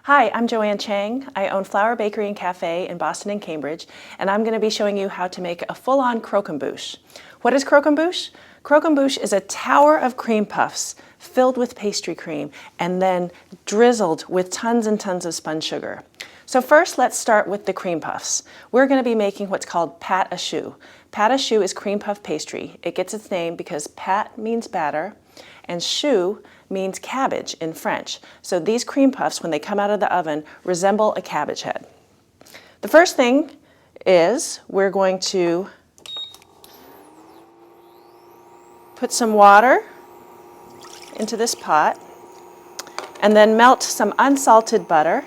Hi, I'm Joanne Chang. I own Flower Bakery and Cafe in Boston and Cambridge, and I'm going to be showing you how to make a full-on croquembouche. What is croquembouche? Croquembouche is a tower of cream puffs filled with pastry cream and then drizzled with tons and tons of spun sugar. So first, let's start with the cream puffs. We're going to be making what's called pâte à choux. Pâte à choux is cream puff pastry. It gets its name because pâte means batter and choux means cabbage in French. So these cream puffs, when they come out of the oven, resemble a cabbage head. The first thing is we're going to put some water into this pot and then melt some unsalted butter.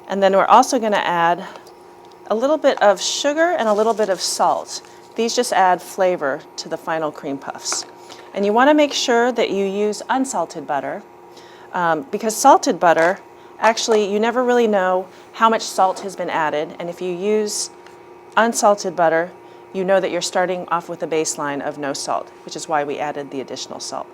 And then we're also going to add a little bit of sugar and a little bit of salt. These just add flavor to the final cream puffs. And you want to make sure that you use unsalted butter because salted butter, actually, you never really know how much salt has been added. And if you use unsalted butter, you know that you're starting off with a baseline of no salt, which is why we added the additional salt.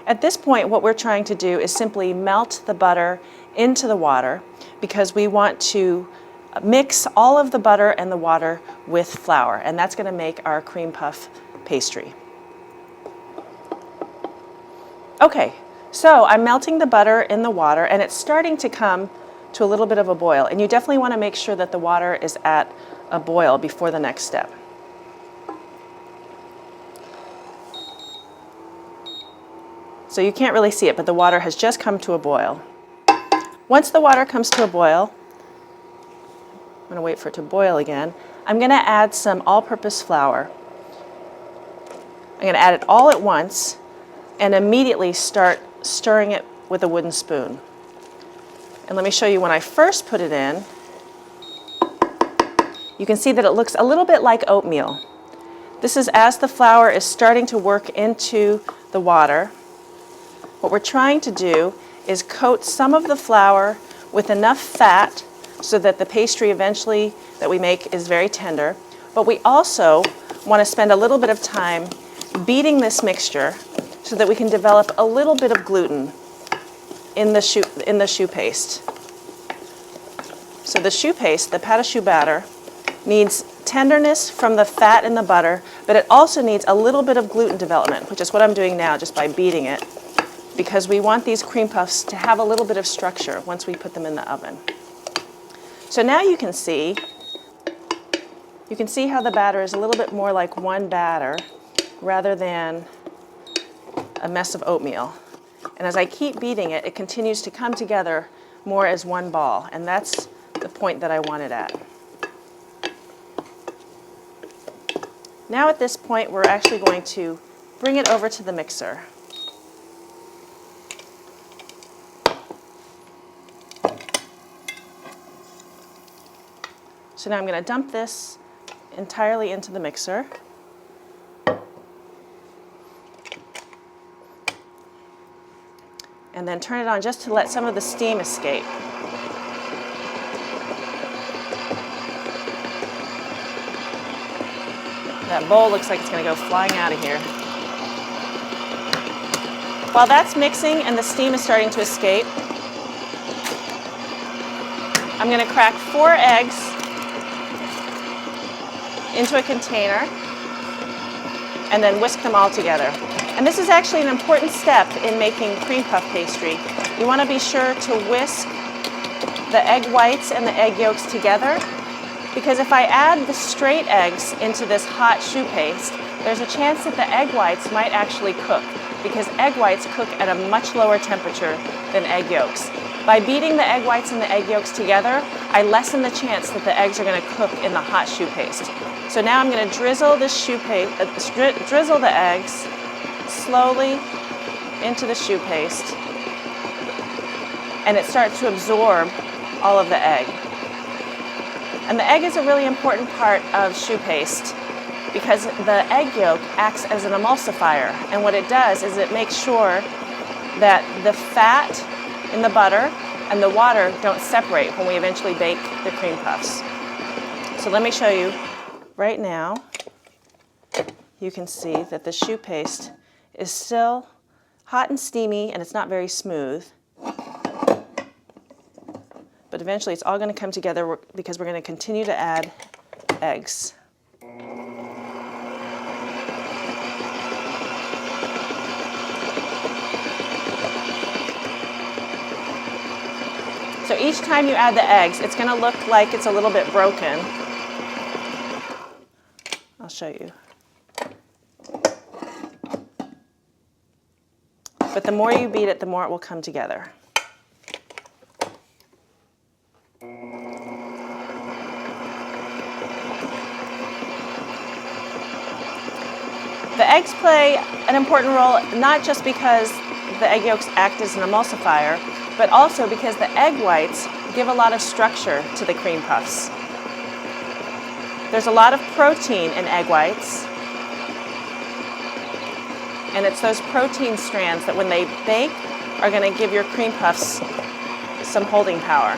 At this point, what we're trying to do is simply melt the butter into the water because we want to mix all of the butter and the water with flour, and that's going to make our cream puff pastry. Okay, so I'm melting the butter in the water and it's starting to come to a little bit of a boil, and you definitely want to make sure that the water is at a boil before the next step. So you can't really see it, but the water has just come to a boil. Once the water comes to a boil, I'm going to wait for it to boil again. I'm going to add some all-purpose flour. I'm going to add it all at once and immediately start stirring it with a wooden spoon. And let me show you when I first put it in. You can see that it looks a little bit like oatmeal. This is as the flour is starting to work into the water. What we're trying to do is coat some of the flour with enough fat so that the pastry eventually that we make is very tender. But we also want to spend a little bit of time beating this mixture so that we can develop a little bit of gluten in the choux paste. So the choux paste, the pâte à choux batter, needs tenderness from the fat in the butter, but it also needs a little bit of gluten development, which is what I'm doing now just by beating it, because we want these cream puffs to have a little bit of structure once we put them in the oven. So now you can see how the batter is a little bit more like one batter rather than a mess of oatmeal. And as I keep beating it, it continues to come together more as one ball, and that's the point that I want it at. Now at this point, we're actually going to bring it over to the mixer. So now I'm going to dump this entirely into the mixer. And then turn it on just to let some of the steam escape. That bowl looks like it's going to go flying out of here. While that's mixing and the steam is starting to escape, I'm going to crack 4 eggs into a container and then whisk them all together. And this is actually an important step in making cream puff pastry. You want to be sure to whisk the egg whites and the egg yolks together, because if I add the straight eggs into this hot choux paste, there's a chance that the egg whites might actually cook, because egg whites cook at a much lower temperature than egg yolks. By beating the egg whites and the egg yolks together, I lessen the chance that the eggs are going to cook in the hot choux paste. So now I'm going to drizzle this choux paste, drizzle the eggs slowly into the choux paste, and it starts to absorb all of the egg. And the egg is a really important part of choux paste because the egg yolk acts as an emulsifier, and what it does is it makes sure that the fat in the butter and the water don't separate when we eventually bake the cream puffs. So let me show you right now. You can see that the choux paste is still hot and steamy, and it's not very smooth. But eventually it's all going to come together because we're going to continue to add eggs. So each time you add the eggs, it's going to look like it's a little bit broken. I'll show you. But the more you beat it, the more it will come together. The eggs play an important role, not just because the egg yolks act as an emulsifier, but also because the egg whites give a lot of structure to the cream puffs. There's a lot of protein in egg whites, and it's those protein strands that when they bake are going to give your cream puffs some holding power.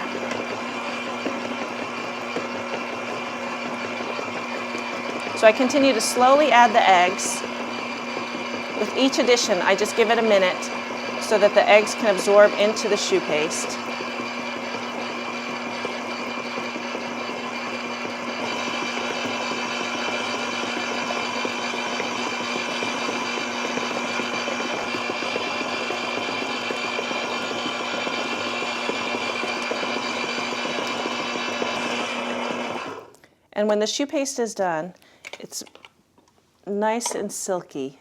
So I continue to slowly add the eggs. With each addition, I just give it a minute so that the eggs can absorb into the choux paste. And when the choux paste is done, it's nice and silky.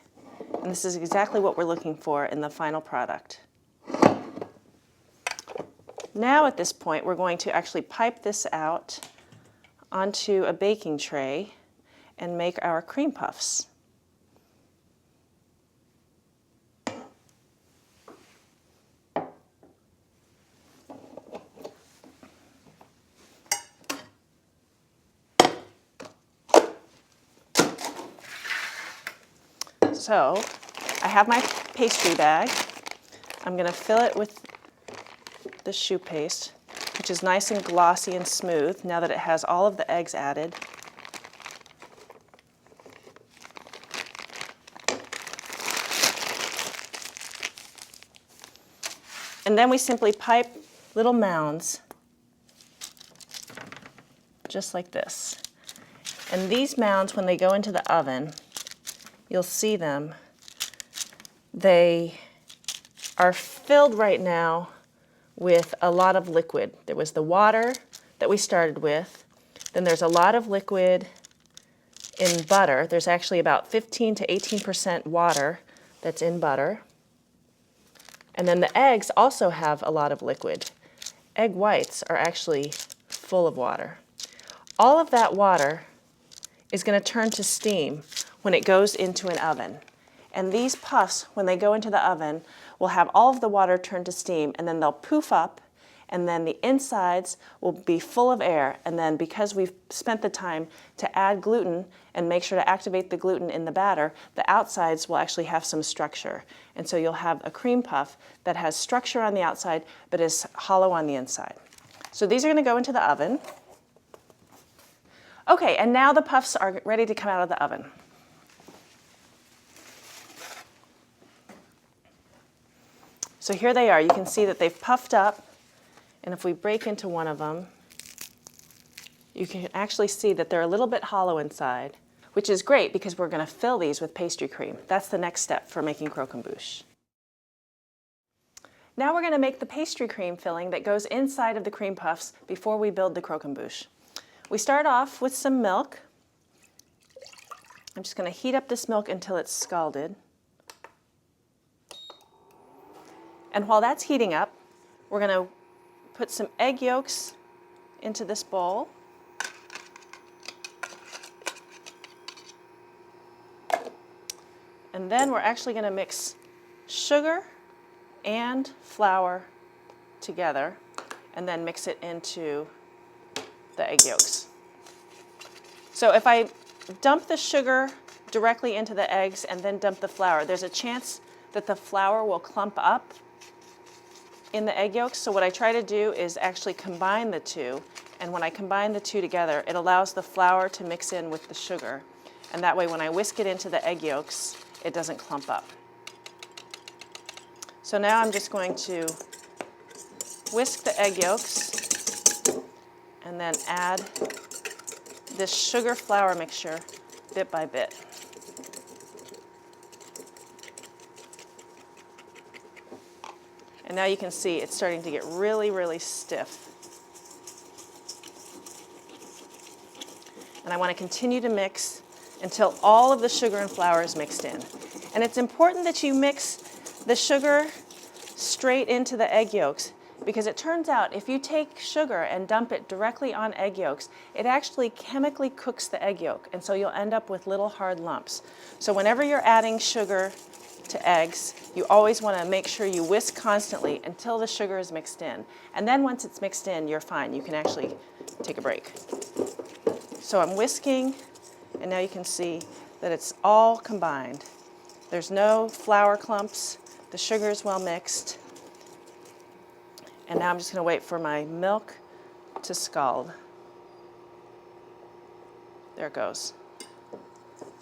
And this is exactly what we're looking for in the final product. Now at this point, we're going to actually pipe this out onto a baking tray and make our cream puffs. So I have my pastry bag. I'm going to fill it with the choux paste, which is nice and glossy and smooth now that it has all of the eggs added. And then we simply pipe little mounds, just like this. And these mounds, when they go into the oven, you'll see them. They are filled right now with a lot of liquid. There was the water that we started with. Then there's a lot of liquid in butter. There's actually about 15 to 18% water that's in butter. And then the eggs also have a lot of liquid. Egg whites are actually full of water. All of that water is going to turn to steam when it goes into an oven. And these puffs, when they go into the oven, will have all of the water turn to steam, and then they'll poof up, and then the insides will be full of air. And then because we've spent the time to add gluten and make sure to activate the gluten in the batter, the outsides will actually have some structure. And so you'll have a cream puff that has structure on the outside, but is hollow on the inside. So these are going to go into the oven. Okay, and now the puffs are ready to come out of the oven. So here they are. You can see that they've puffed up, and if we break into one of them, you can actually see that they're a little bit hollow inside, which is great because we're going to fill these with pastry cream. That's the next step for making croquembouche. Now we're going to make the pastry cream filling that goes inside of the cream puffs before we build the croquembouche. We start off with some milk. I'm just going to heat up this milk until it's scalded. And while that's heating up, we're going to put some egg yolks into this bowl. And then we're actually going to mix sugar and flour together and then mix it into the egg yolks. So if I dump the sugar directly into the eggs and then dump the flour, there's a chance that the flour will clump up in the egg yolks. So what I try to do is actually combine the two, and when I combine the two together, it allows the flour to mix in with the sugar, and that way when I whisk it into the egg yolks, it doesn't clump up. So now I'm just going to whisk the egg yolks and then add this sugar flour mixture bit by bit. And now you can see it's starting to get really, really stiff. And I want to continue to mix until all of the sugar and flour is mixed in. And it's important that you mix the sugar straight into the egg yolks, because it turns out if you take sugar and dump it directly on egg yolks, it actually chemically cooks the egg yolk, and so you'll end up with little hard lumps. So whenever you're adding sugar to eggs, you always want to make sure you whisk constantly until the sugar is mixed in. And then once it's mixed in, you're fine. You can actually take a break. So I'm whisking, and now you can see that it's all combined. There's no flour clumps. The sugar is well mixed. And now I'm just going to wait for my milk to scald. There it goes.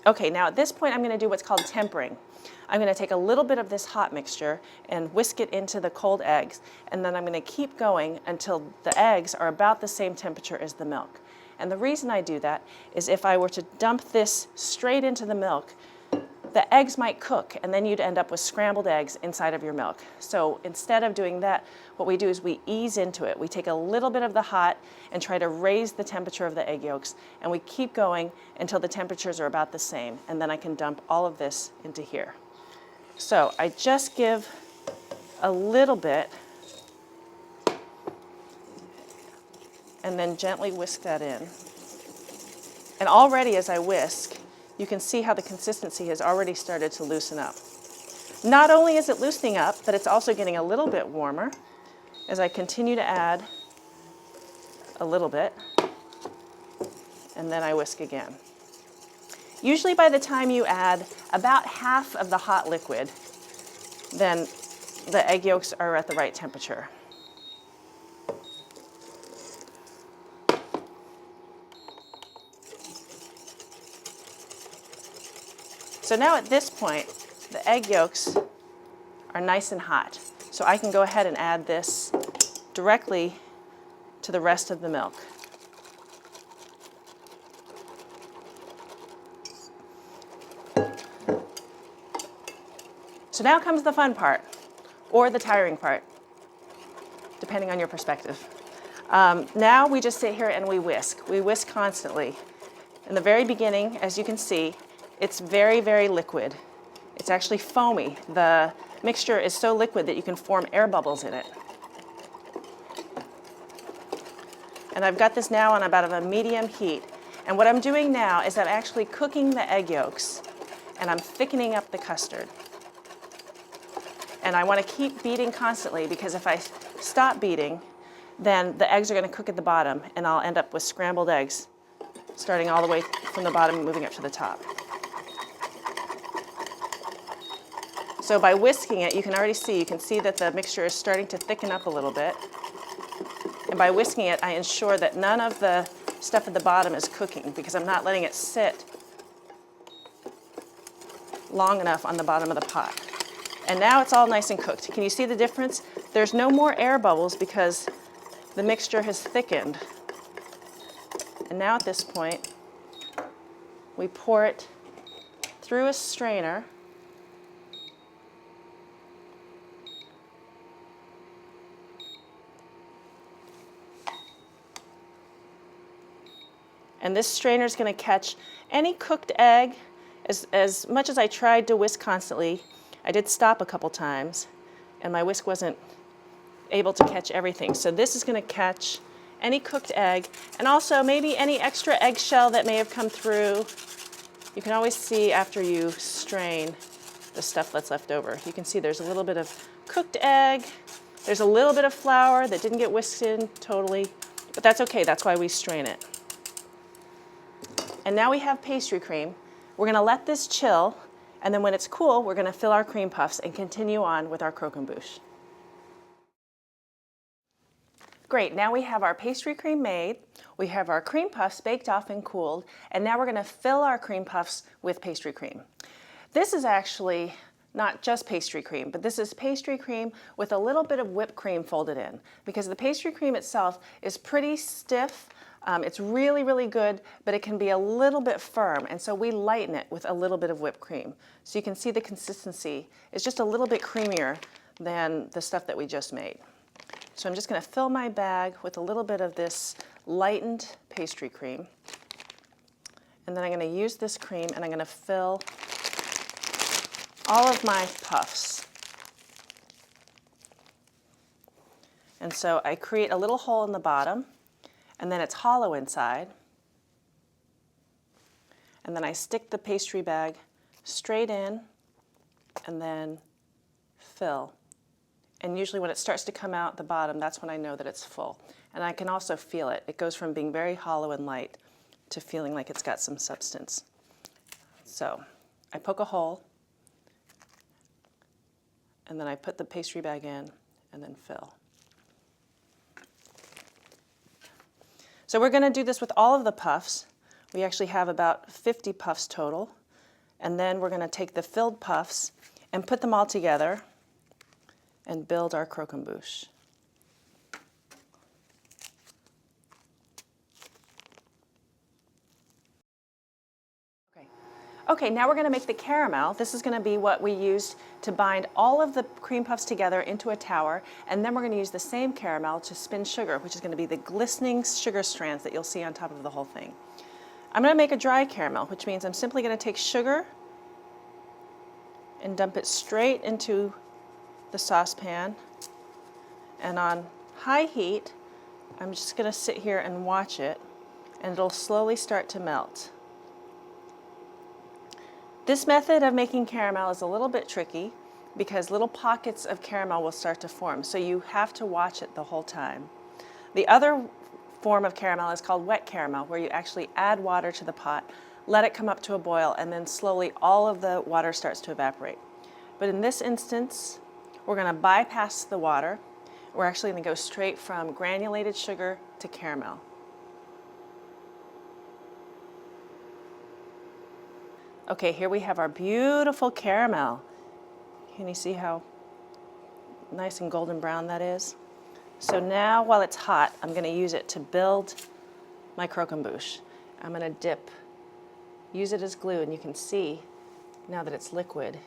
Okay, now at this point I'm going to do what's called tempering. I'm going to take a little bit of this hot mixture and whisk it into the cold eggs, and then I'm going to keep going until the eggs are about the same temperature as the milk. And the reason I do that is if I were to dump this straight into the milk, the eggs might cook, and then you'd end up with scrambled eggs inside of your milk. So instead of doing that, what we do is we ease into it. We take a little bit of the hot and try to raise the temperature of the egg yolks, and we keep going until the temperatures are about the same, and then I can dump all of this into here. So I just give a little bit and then gently whisk that in. And already as I whisk, you can see how the consistency has already started to loosen up. Not only is it loosening up, but it's also getting a little bit warmer as I continue to add a little bit, and then I whisk again. Usually by the time you add about half of the hot liquid, then the egg yolks are at the right temperature. So now at this point, the egg yolks are nice and hot. So I can go ahead and add this directly to the rest of the milk. So now comes the fun part, or the tiring part, depending on your perspective. Now we just sit here and we whisk. We whisk constantly. In the very beginning, as you can see, it's very, very liquid. It's actually foamy. The mixture is so liquid that you can form air bubbles in it. And I've got this now on about a medium heat. And what I'm doing now is I'm actually cooking the egg yolks, and I'm thickening up the custard. And I want to keep beating constantly, because if I stop beating, then the eggs are going to cook at the bottom, and I'll end up with scrambled eggs, starting all the way from the bottom and moving up to the top. So by whisking it, you can see that the mixture is starting to thicken up a little bit. And by whisking it, I ensure that none of the stuff at the bottom is cooking, because I'm not letting it sit long enough on the bottom of the pot. And now it's all nice and cooked. Can you see the difference? There's no more air bubbles because the mixture has thickened. And now at this point, we pour it through a strainer. And this strainer is going to catch any cooked egg. As much as I tried to whisk constantly, I did stop a couple times, and my whisk wasn't able to catch everything. So this is going to catch any cooked egg, and also maybe any extra eggshell that may have come through. You can always see after you strain the stuff that's left over. You can see there's a little bit of cooked egg. There's a little bit of flour that didn't get whisked in totally, but that's okay. That's why we strain it. And now we have pastry cream. We're going to let this chill, and then when it's cool, we're going to fill our cream puffs and continue on with our croquembouche. Great, now we have our pastry cream made, we have our cream puffs baked off and cooled, and now we're going to fill our cream puffs with pastry cream. This is actually not just pastry cream, but this is pastry cream with a little bit of whipped cream folded in, because the pastry cream itself is pretty stiff. It's really, really good, but it can be a little bit firm, and so we lighten it with a little bit of whipped cream. So you can see the consistency is just a little bit creamier than the stuff that we just made. So I'm just going to fill my bag with a little bit of this lightened pastry cream, and then I'm going to use this cream and I'm going to fill all of my puffs. And so I create a little hole in the bottom, and then it's hollow inside. And then I stick the pastry bag straight in and then fill. And usually when it starts to come out the bottom, that's when I know that it's full. And I can also feel it. It goes from being very hollow and light to feeling like it's got some substance. So I poke a hole, and then I put the pastry bag in and then fill. So we're going to do this with all of the puffs. We actually have about 50 puffs total. And then we're going to take the filled puffs and put them all together and build our croquembouche. Okay, now we're going to make the caramel. This is going to be what we used to bind all of the cream puffs together into a tower, and then we're going to use the same caramel to spin sugar, which is going to be the glistening sugar strands that you'll see on top of the whole thing. I'm going to make a dry caramel, which means I'm simply going to take sugar and dump it straight into the saucepan, and on high heat, I'm just going to sit here and watch it, and it'll slowly start to melt. This method of making caramel is a little bit tricky because little pockets of caramel will start to form, so you have to watch it the whole time. The other form of caramel is called wet caramel, where you actually add water to the pot, let it come up to a boil, and then slowly all of the water starts to evaporate. But in this instance, we're going to bypass the water. We're actually going to go straight from granulated sugar to caramel. Okay, here we have our beautiful caramel. Can you see how nice and golden brown that is? So now, while it's hot, I'm going to use it to build my croquembouche. I'm going to use it as glue, and you can see now that it's liquid,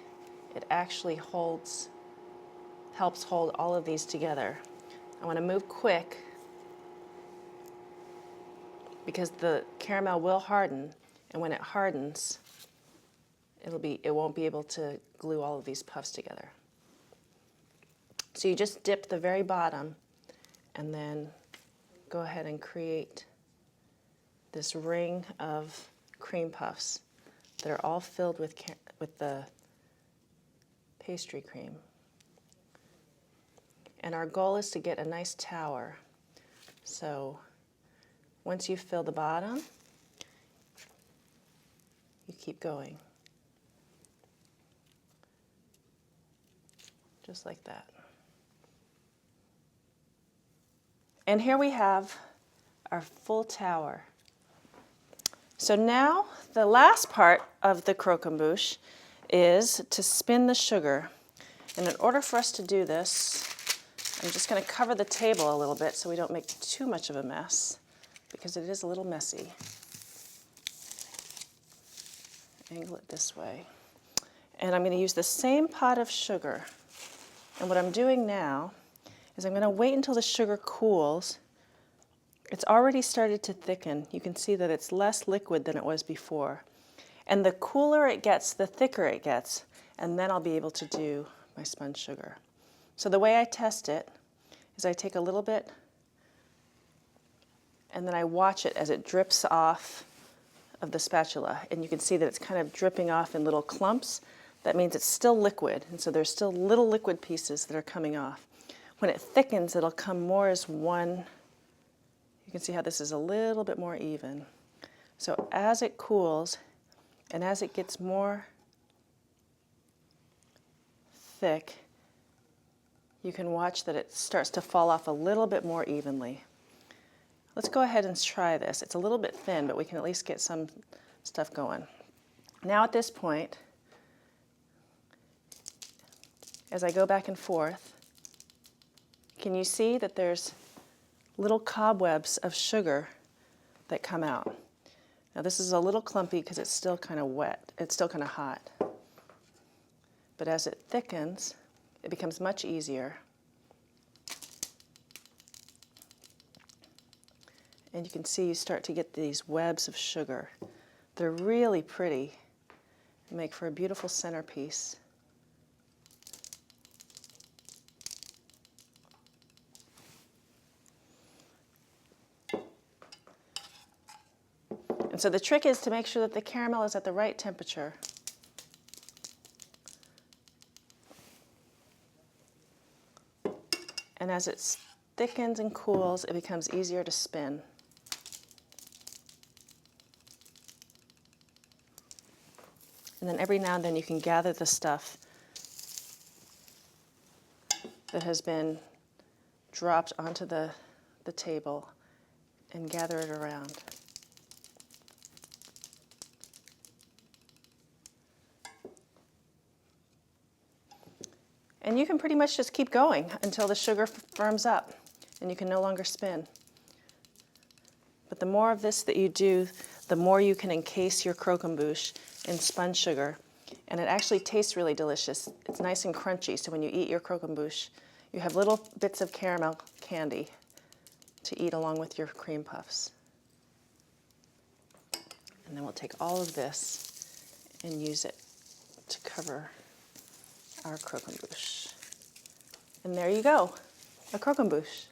it actually helps hold all of these together. I want to move quick because the caramel will harden, and when it hardens, it won't be able to glue all of these puffs together. So you just dip the very bottom and then go ahead and create this ring of cream puffs that are all filled with the pastry cream. And our goal is to get a nice tower. So once you fill the bottom, you keep going. Just like that. And here we have our full tower. So now the last part of the croquembouche is to spin the sugar. And in order for us to do this, I'm just going to cover the table a little bit so we don't make too much of a mess, because it is a little messy. Angle it this way. And I'm going to use the same pot of sugar. And what I'm doing now is I'm going to wait until the sugar cools. It's already started to thicken. You can see that it's less liquid than it was before. And the cooler it gets, the thicker it gets, and then I'll be able to do my spun sugar. So the way I test it is I take a little bit and then I watch it as it drips off of the spatula. And you can see that it's kind of dripping off in little clumps. That means it's still liquid, and so there's still little liquid pieces that are coming off. When it thickens, it'll come more as one. You can see how this is a little bit more even. So as it cools, and as it gets more thick, you can watch that it starts to fall off a little bit more evenly. Let's go ahead and try this. It's a little bit thin, but we can at least get some stuff going. Now at this point, as I go back and forth, can you see that there's little cobwebs of sugar that come out? Now this is a little clumpy because it's still kind of wet. It's still kind of hot. But as it thickens, it becomes much easier. And you can see you start to get these webs of sugar. They're really pretty and make for a beautiful centerpiece. And so the trick is to make sure that the caramel is at the right temperature. And as it thickens and cools, it becomes easier to spin. And then every now and then you can gather the stuff that has been dropped onto the table and gather it around. And you can pretty much just keep going until the sugar firms up and you can no longer spin. But the more of this that you do, the more you can encase your croquembouche in spun sugar. And it actually tastes really delicious. It's nice and crunchy, so when you eat your croquembouche, you have little bits of caramel candy to eat along with your cream puffs. And then we'll take all of this and use it to cover our croquembouche. And there you go, a croquembouche.